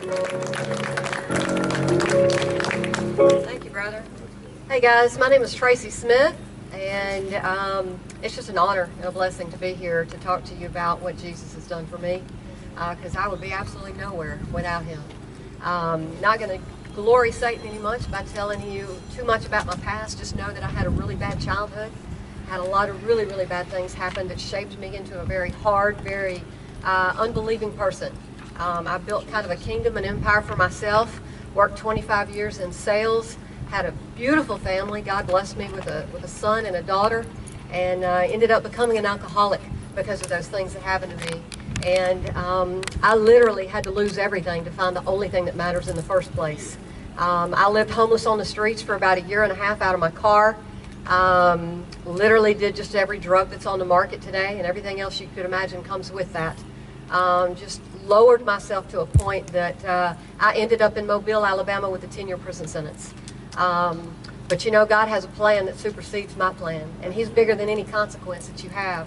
Thank you, brother. Hey guys, my name is Tracy Smith, and it's just an honor and a blessing to be here to talk to you about what Jesus has done for me, because I would be absolutely nowhere without him. Not going to glory Satan any much by telling you too much about my past. Just know that I had a really bad childhood, had a lot of really, really bad things happen that shaped me into a very hard, very unbelieving person. I built kind of a kingdom and empire for myself, worked 25 years in sales, had a beautiful family. God blessed me with a son and a daughter, and ended up becoming an alcoholic because of those things that happened to me. And I literally had to lose everything to find the only thing that matters in the first place. I lived homeless on the streets for about 1.5 years out of my car. Literally did just every drug that's on the market today, and everything else you could imagine comes with that. Just lowered myself to a point that I ended up in Mobile, Alabama with a 10-year prison sentence. But you know, God has a plan that supersedes my plan, and he's bigger than any consequence that you have.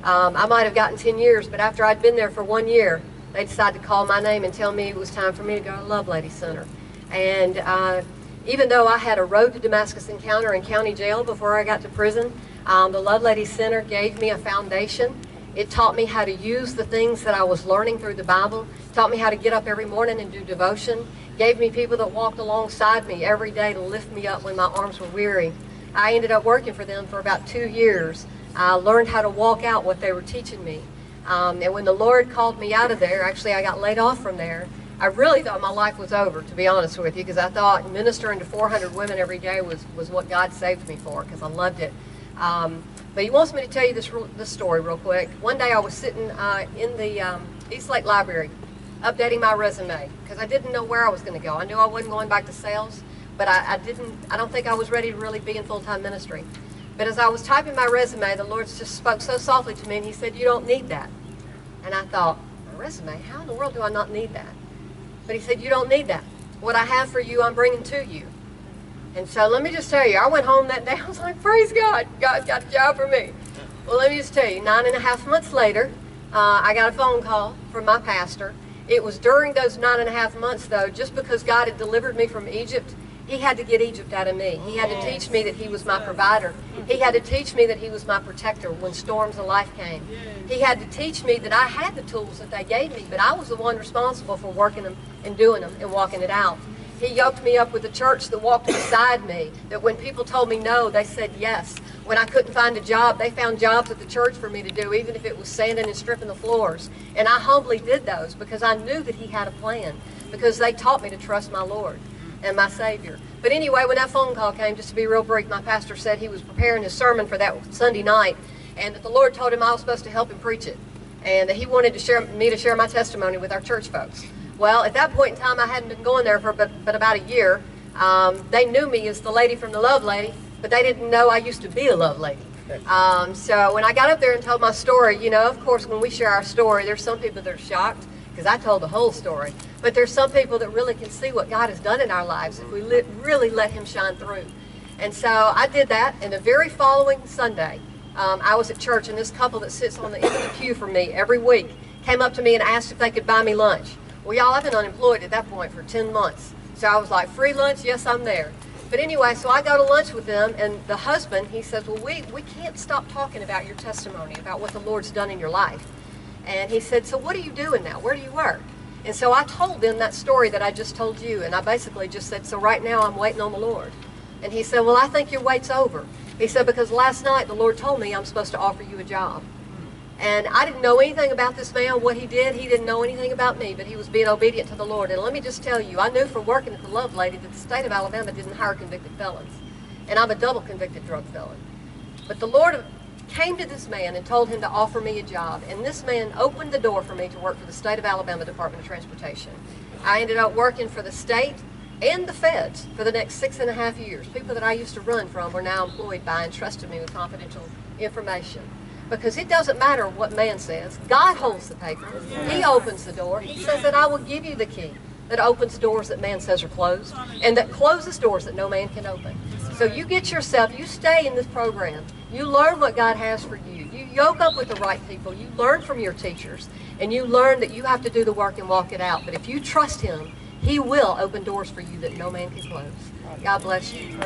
I might have gotten 10 years, but after I'd been there for 1 year, they decided to call my name and tell me it was time for me to go to Lovelady Center. And even though I had a road to Damascus encounter in county jail before I got to prison, the Lovelady Center gave me a foundation. It taught me how to use the things that I was learning through the Bible, taught me how to get up every morning and do devotion, gave me people that walked alongside me every day to lift me up when my arms were weary. I ended up working for them for about 2 years. I learned how to walk out what they were teaching me. And when the Lord called me out of there, actually I got laid off from there, I really thought my life was over, to be honest with you, because I thought ministering to 400 women every day was what God saved me for, because I loved it. But he wants me to tell you this story real quick. One day I was sitting in the East Lake Library updating my resume, because I didn't know where I was going to go. I knew I wasn't going back to sales, but I don't think I was ready to really be in full-time ministry. But as I was typing my resume, the Lord just spoke so softly to me, and he said, "You don't need that." And I thought, my resume? How in the world do I not need that? But he said, "You don't need that. What I have for you, I'm bringing to you." And so let me just tell you, I went home that day, I was like, praise God, God's got a job for me. Well, let me just tell you, 9.5 months later, I got a phone call from my pastor. It was during those 9.5 months, though, just because God had delivered me from Egypt, he had to get Egypt out of me. He had to teach me that he was my provider. He had to teach me that he was my protector when storms of life came. He had to teach me that I had the tools that they gave me, but I was the one responsible for working them and doing them and walking it out. He yoked me up with a church that walked beside me, that when people told me no, they said yes. When I couldn't find a job, they found jobs at the church for me to do, even if it was sanding and stripping the floors. And I humbly did those because I knew that he had a plan, because they taught me to trust my Lord and my Savior. But anyway, when that phone call came, just to be real brief, my pastor said he was preparing his sermon for that Sunday night, and that the Lord told him I was supposed to help him preach it, and that he wanted me to share my testimony with our church folks. Well, at that point in time, I hadn't been going there for but about a year. They knew me as the lady from the Lovelady, but they didn't know I used to be a Lovelady. So when I got up there and told my story, you know, of course, when we share our story, there's some people that are shocked, because I told the whole story. But there's some people that really can see what God has done in our lives if we really let him shine through. And so I did that, and the very following Sunday, I was at church, and this couple that sits on the end of the pew for me every week came up to me and asked if they could buy me lunch. Well, y'all, I've been unemployed at that point for 10 months. So I was like, free lunch? Yes, I'm there. But anyway, so I go to lunch with them, and the husband, he says, well, we can't stop talking about your testimony, about what the Lord's done in your life. And he said, so what are you doing now? Where do you work? And so I told them that story that I just told you, and I basically just said, so right now I'm waiting on the Lord. And he said, well, I think your wait's over. He said, because last night the Lord told me I'm supposed to offer you a job. And I didn't know anything about this man, what he did. He didn't know anything about me, but he was being obedient to the Lord. And let me just tell you, I knew from working at the Lovelady that the state of Alabama didn't hire convicted felons. And I'm a double convicted drug felon. But the Lord came to this man and told him to offer me a job. And this man opened the door for me to work for the state of Alabama Department of Transportation. I ended up working for the state and the feds for the next 6.5 years. People that I used to run from were now employed by and trusted me with confidential information. Because it doesn't matter what man says. God holds the paper. He opens the door. He says that I will give you the key that opens doors that man says are closed, and that closes doors that no man can open. So you get yourself, you stay in this program. You learn what God has for you. You yoke up with the right people. You learn from your teachers, and you learn that you have to do the work and walk it out. But if you trust him He will open doors for you that no man can close. God bless you.